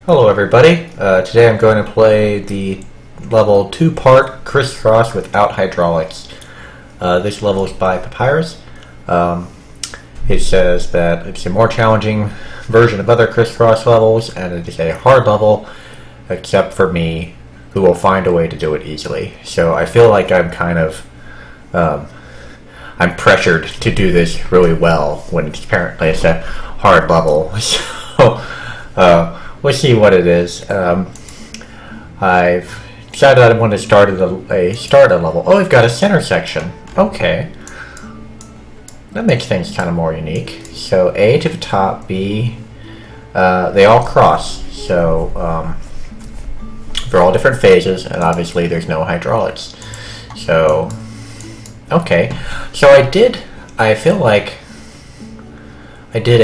Hello everybody, today I'm going to play the level 2-part Crisscross without hydraulics. This level is by Papyrus. It says that it's a more challenging version of other Crisscross levels, and it is a hard level, except for me, who will find a way to do it easily. So I feel like I'm kind of, I'm pressured to do this really well when it's apparently it's a hard level. So, we'll see what it is. I've decided I want to start at a starter level. Oh, we've got a center section. Okay. That makes things kind of more unique. So A to the top, B, they all cross. So they're all different phases, and obviously there's no hydraulics. So, okay. So I feel like I did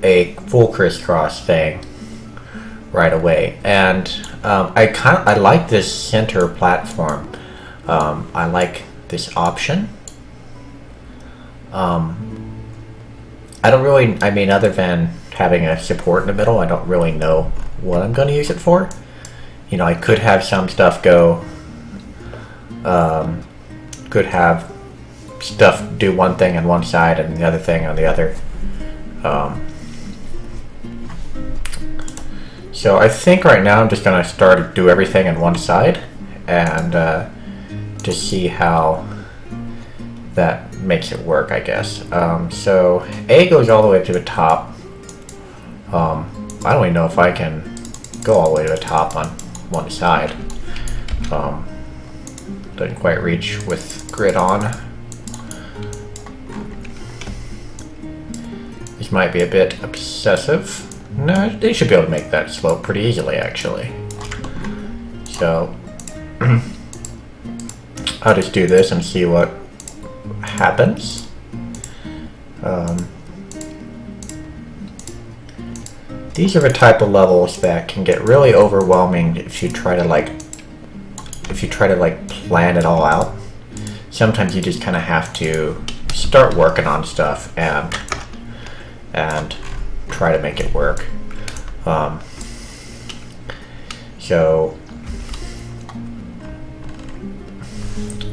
a full crisscross thing right away, and I like this center platform. I like this option. I don't really, I mean, other than having a support in the middle, I don't really know what I'm going to use it for. You know, I could have some stuff go, could have stuff do one thing on one side and the other thing on the other. So I think right now I'm just going to do everything on one side and to see how that makes it work, I guess. So A goes all the way to the top. I don't even know if I can go all the way to the top on one side. Doesn't quite reach with grid on. This might be a bit obsessive. No, they should be able to make that slope pretty easily, actually. So, I'll just do this and see what happens. These are the type of levels that can get really overwhelming if you try to plan it all out. Sometimes you just kind of have to start working on stuff and try to make it work. So,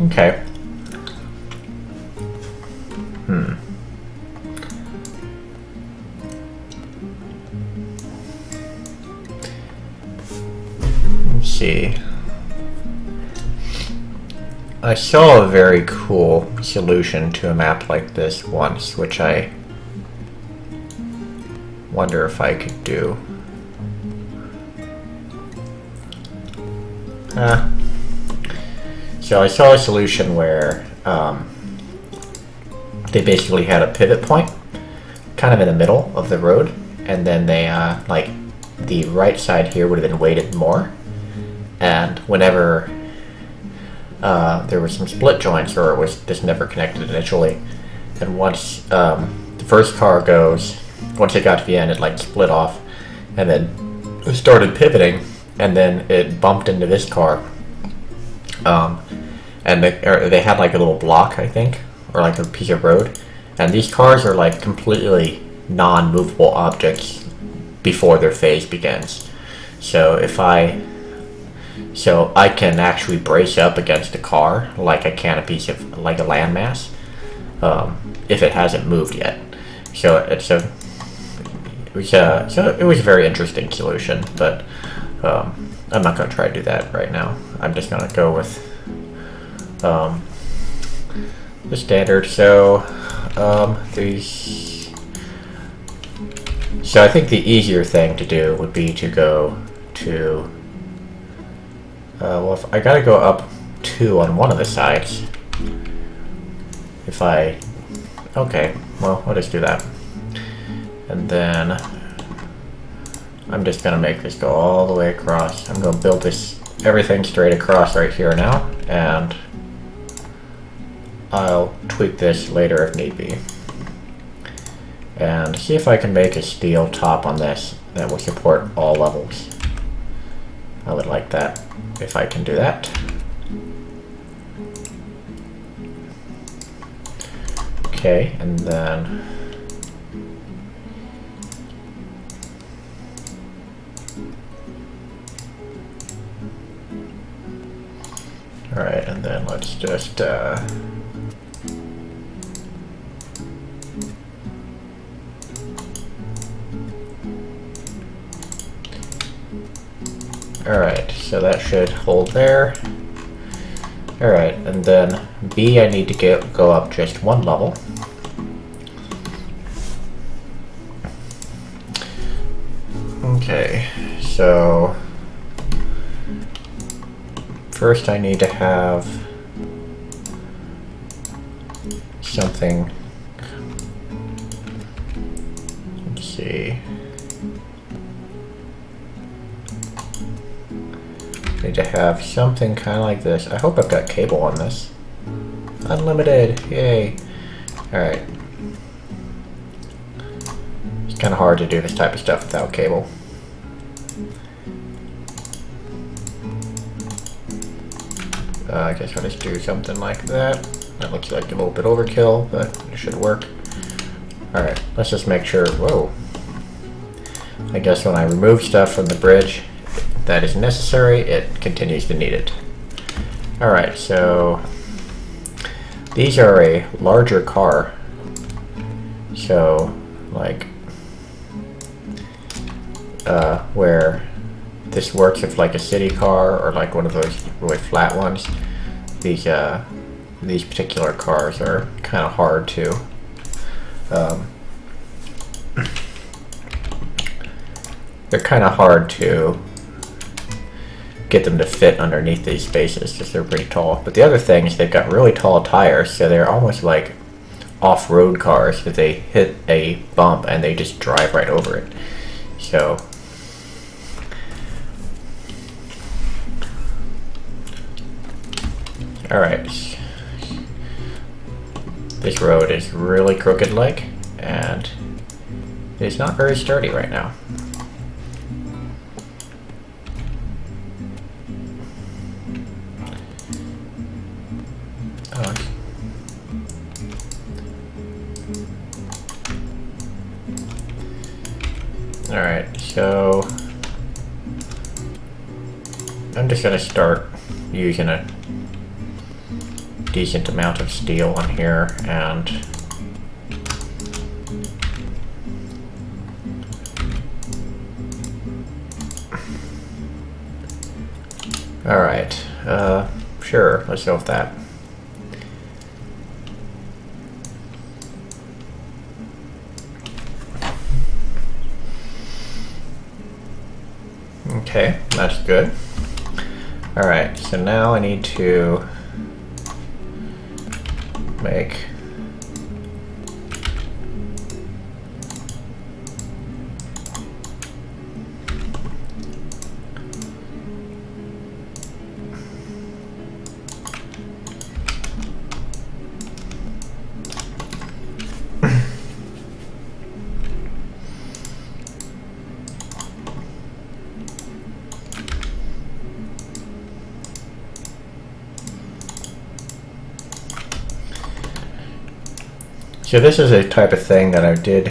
okay. Let's see. I saw a very cool solution to a map like this once, which I wonder if I could do. So I saw a solution where they basically had a pivot point kind of in the middle of the road, and then they like the right side here would have been weighted more, and whenever there were some split joints, or it was just never connected initially, and once the first car goes, once it got to the end, it like split off, and then it started pivoting, and then it bumped into this car. And they had like a little block, I think, or like a piece of road, and these cars are like completely non-movable objects before their phase begins. So I can actually brace up against a car like I can a piece of like a landmass, if it hasn't moved yet. So it was a very interesting solution, but I'm not going to try to do that right now. I'm just going to go with the standard. So I think the easier thing to do would be to go to well, if I got to go up 2 on one of the sides. Okay, well, I'll just do that. And then I'm just going to make this go all the way across. I'm going to build everything straight across right here now, and I'll tweak this later if need be. And see if I can make a steel top on this that will support all levels. I would like that, if I can do that. Okay, and then Alright, and then let's just alright, so that should hold there. Alright, and then B, I need to go up just one level. Okay, so first I need to have something, let's see, need to have something kind of like this. I hope I've got cable on this. Unlimited, yay. Alright. It's kind of hard to do this type of stuff without cable. I guess I'll just do something like that. That looks like a little bit overkill, but it should work. Alright, let's just make sure, whoa. I guess when I remove stuff from the bridge that is necessary, it continues to need it. Alright, so these are a larger car. So, like, where this works with like a city car or like one of those really flat ones, these particular cars are kind of hard to they're kind of hard to get them to fit underneath these spaces because they're pretty tall. But the other thing is they've got really tall tires, so they're almost like off-road cars that they hit a bump and they just drive right over it. So alright, this road is really crooked like, and it's not very sturdy right now. Alright, so I'm just gonna start using a decent amount of steel on here, and alright, sure, let's go with that. Okay, that's good. Alright, so now I need to make so this is a type of thing that I did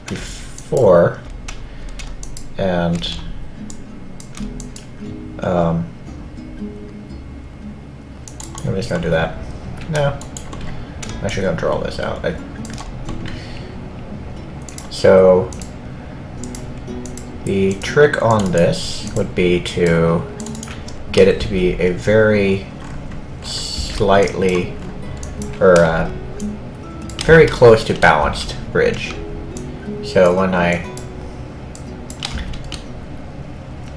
before, and I'm just gonna do that. No, I should go draw this out. So the trick on this would be to get it to be a very slightly, or very close to balanced bridge. So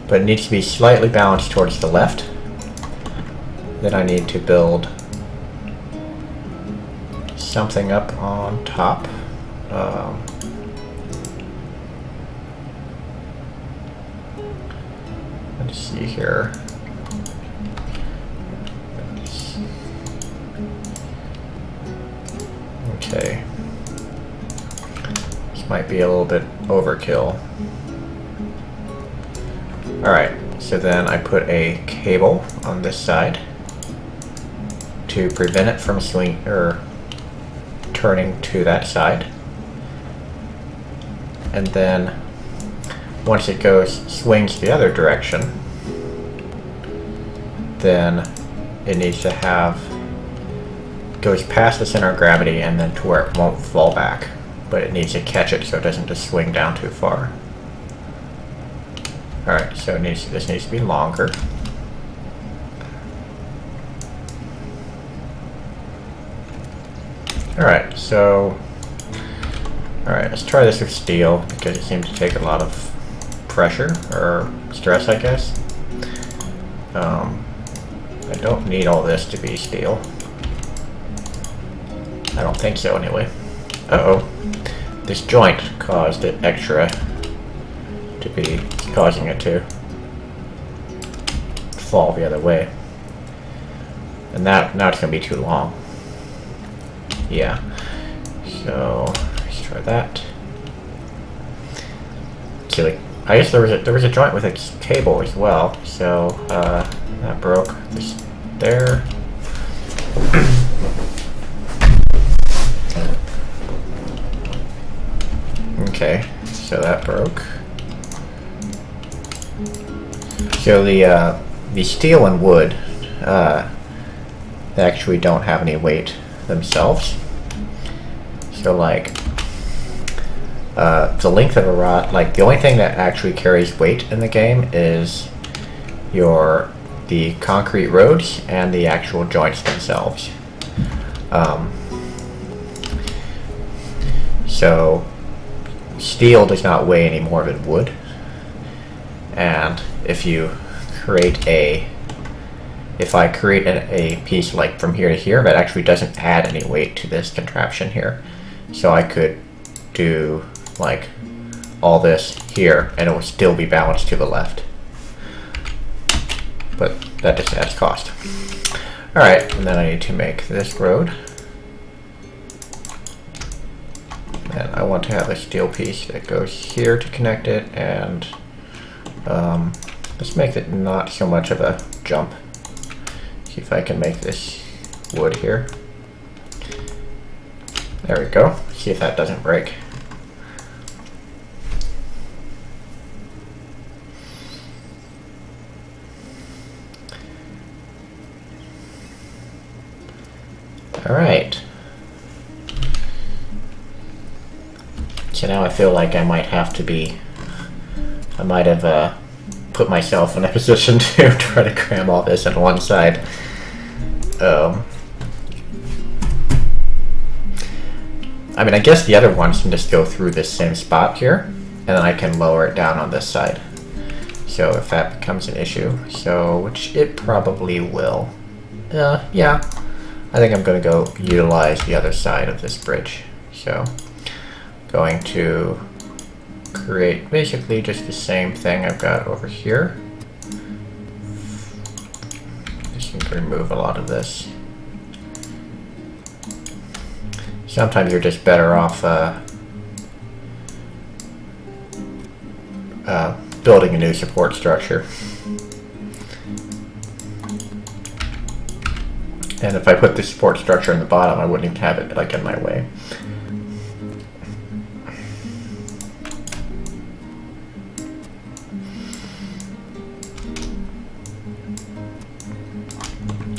but it needs to be slightly balanced towards the left. Then I need to build something up on top. Let's see here. Okay. This might be a little bit overkill. Alright, so then I put a cable on this side to prevent it from turning to that side. And then once it swings the other direction, then it needs to have, goes past the center of gravity and then to where it won't fall back, but it needs to catch it so it doesn't just swing down too far. Alright, so this needs to be longer. Alright, so let's try this with steel because it seems to take a lot of pressure or stress, I guess. I don't need all this to be steel. I don't think so anyway. Uh-oh. This joint caused it extra to be causing it to fall the other way. And now it's going to be too long. Yeah. So let's try that. See, like, I guess there was a joint with a cable as well. So that broke. Just there. Okay, so that broke. So the steel and wood they actually don't have any weight themselves. So like the length of a rod, like the only thing that actually carries weight in the game is the concrete roads and the actual joints themselves. So steel does not weigh any more than wood, and if I create a piece like from here to here, that actually doesn't add any weight to this contraption here. So I could do like all this here and it will still be balanced to the left, but that just adds cost. Alright, and then I need to make this road, and I want to have a steel piece that goes here to connect it, and let's make it not so much of a jump. See if I can make this wood here. There we go. See if that doesn't break. Alright. So now I feel like I might have put myself in a position to try to cram all this on one side. I mean, I guess the other ones can just go through this same spot here, and then I can lower it down on this side. So if that becomes an issue, which it probably will. Yeah, I think I'm going to go utilize the other side of this bridge. So, going to create basically just the same thing I've got over here. Just need to remove a lot of this. Sometimes you're just better off building a new support structure. And if I put the support structure in the bottom, I wouldn't even have it like in my way.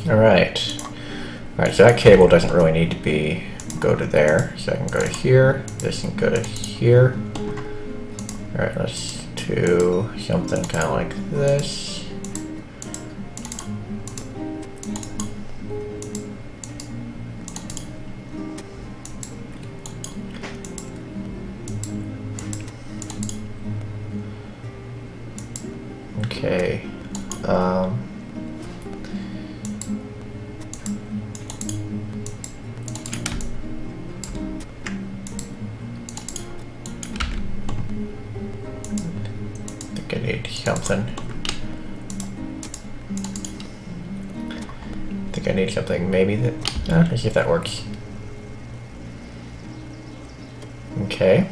Alright, so that cable doesn't really need to go to there, so I can go to here, this can go to here. Alright, let's do something kind of like this. Okay, I need something. I think I need something maybe that, let's see if that works. Okay.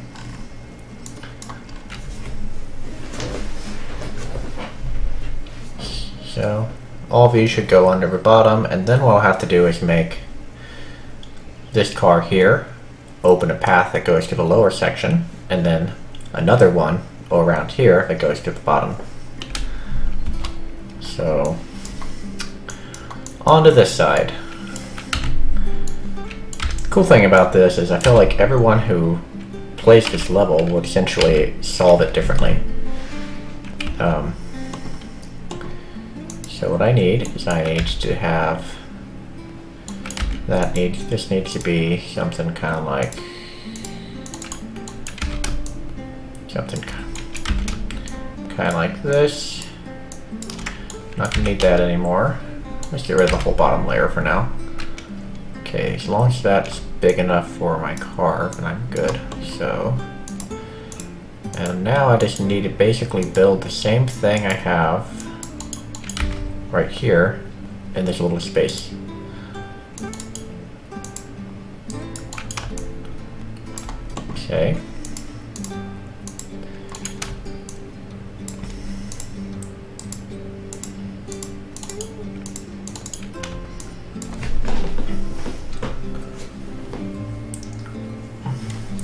So all of these should go under the bottom, and then what I'll have to do is make this car here open a path that goes to the lower section, and then another one around here that goes to the bottom. So onto this side. Cool thing about this is I feel like everyone who plays this level would essentially solve it differently. So what I need is I need to have this needs to be something kind of like this. Not gonna need that anymore. Let's get rid of the whole bottom layer for now. Okay, as long as that's big enough for my car, then I'm good. So, and now I just need to basically build the same thing I have right here in this little space. Okay.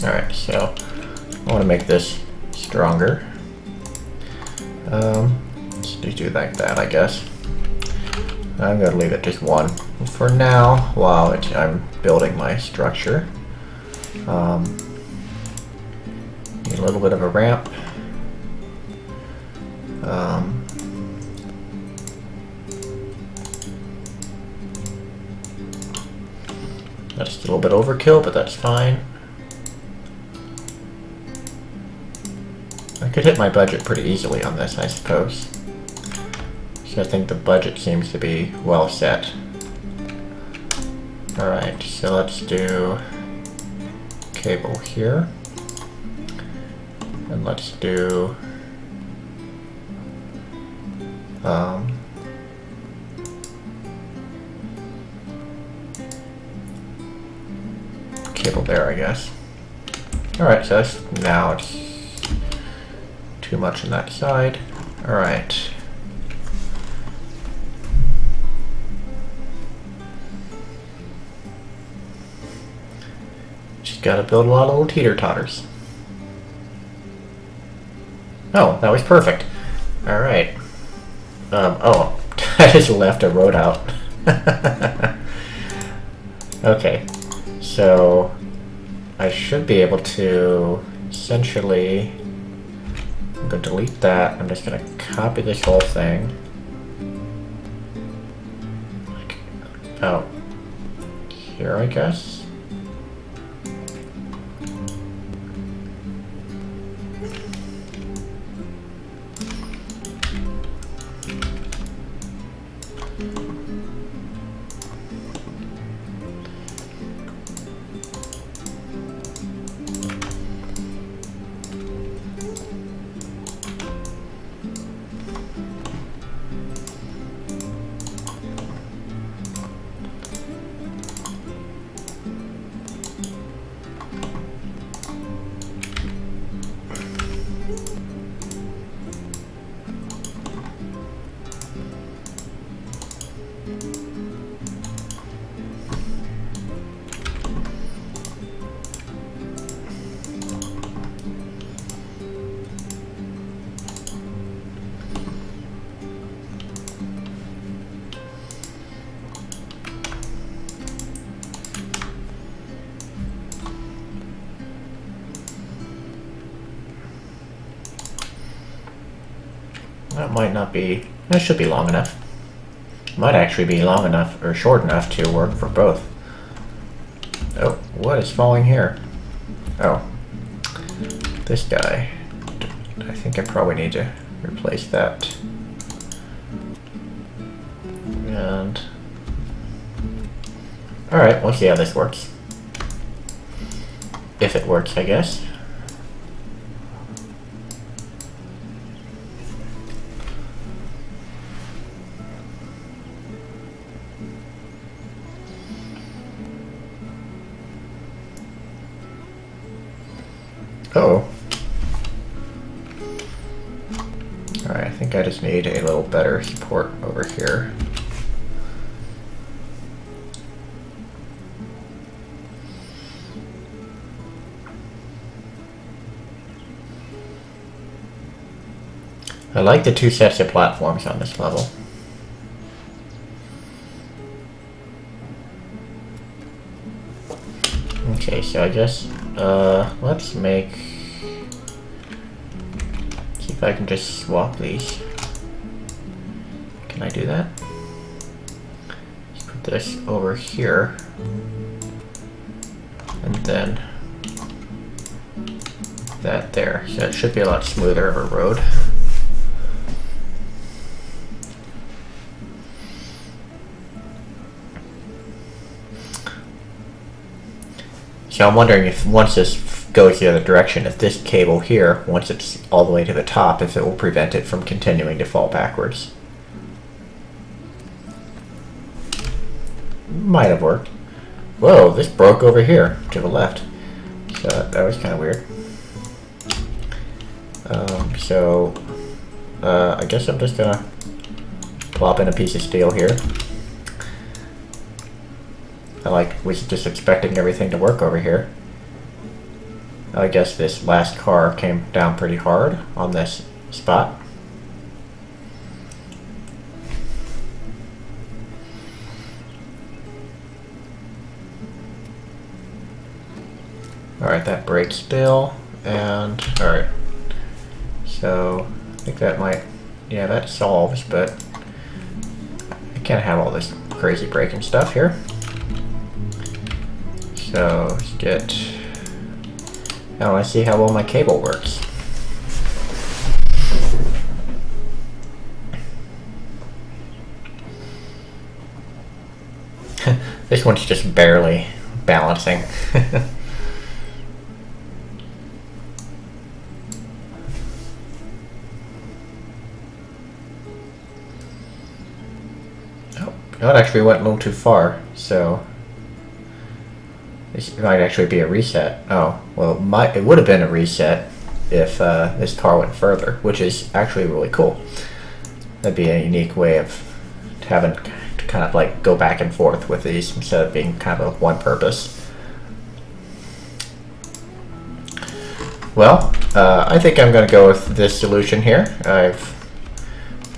Alright, so I want to make this stronger. Just do like that, I guess. I'm going to leave it just one for now while I'm building my structure. Need a little bit of a ramp. That's a little bit overkill, but that's fine. I could hit my budget pretty easily on this, I suppose. So I think the budget seems to be well set. Alright, so let's do cable here. And let's do cable there, I guess. Alright, so that's, now it's too much on that side. Alright. Just gotta build a lot of little teeter-totters. Oh, that was perfect. Alright. Oh, I just left a road out. Okay. So, I should be able to essentially, I'm going to delete that. I'm just going to copy this whole thing. Like, out here, I guess. That might not be, that should be long enough. Might actually be long enough, or short enough to work for both. Oh, what is falling here? Oh, this guy. I think I probably need to replace that. And, alright, we'll see how this works. If it works, I guess. Oh. Alright, I think I just need a little better support over here. I like the two sets of platforms on this level. Okay, so I guess, let's make... See if I can just swap these. Can I do that? Let's put this over here. And then that there. So it should be a lot smoother of a road. So I'm wondering if once this goes the other direction, if this cable here, once it's all the way to the top, if it will prevent it from continuing to fall backwards. Might have worked. Whoa, this broke over here to the left. So that was kind of weird. I guess I'm just gonna plop in a piece of steel here. I was just expecting everything to work over here. I guess this last car came down pretty hard on this spot. Alright, that brakes still, and alright. So, I think that might, yeah, that solves, but I can't have all this crazy braking stuff here. So, let's get, I want to see how well my cable works. This one's just barely balancing. That actually went a little too far, so this might actually be a reset. Oh, well, it would have been a reset if this car went further, which is actually really cool. That'd be a unique way of having to kind of like go back and forth with these instead of being kind of one purpose. Well, I think I'm going to go with this solution here.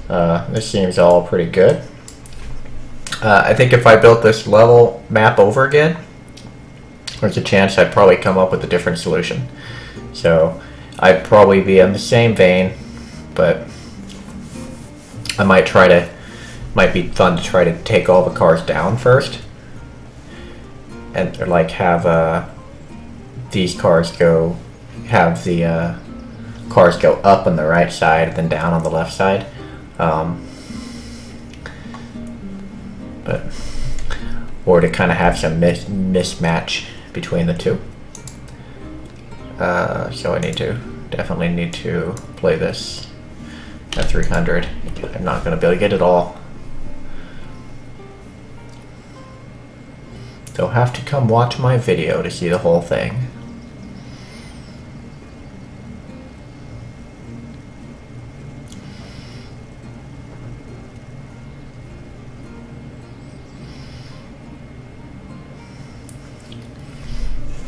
This seems all pretty good. I think if I built this level map over again, there's a chance I'd probably come up with a different solution. So I'd probably be in the same vein, but I might be fun to try to take all the cars down first, and like have these cars go, have the cars go up on the right side and then down on the left side. Or to kind of have some mismatch between the two. So I definitely need to play this at 300. I'm not going to be able to get it all. You'll have to come watch my video to see the whole thing.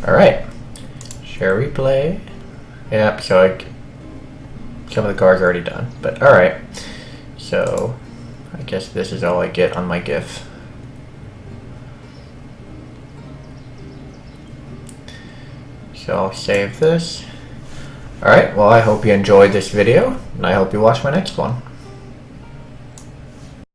Alright, share replay. Yep, so some of the cars are already done, but alright. So, I guess this is all I get on my GIF. So I'll save this. Alright, well I hope you enjoyed this video, and I hope you watch my next one.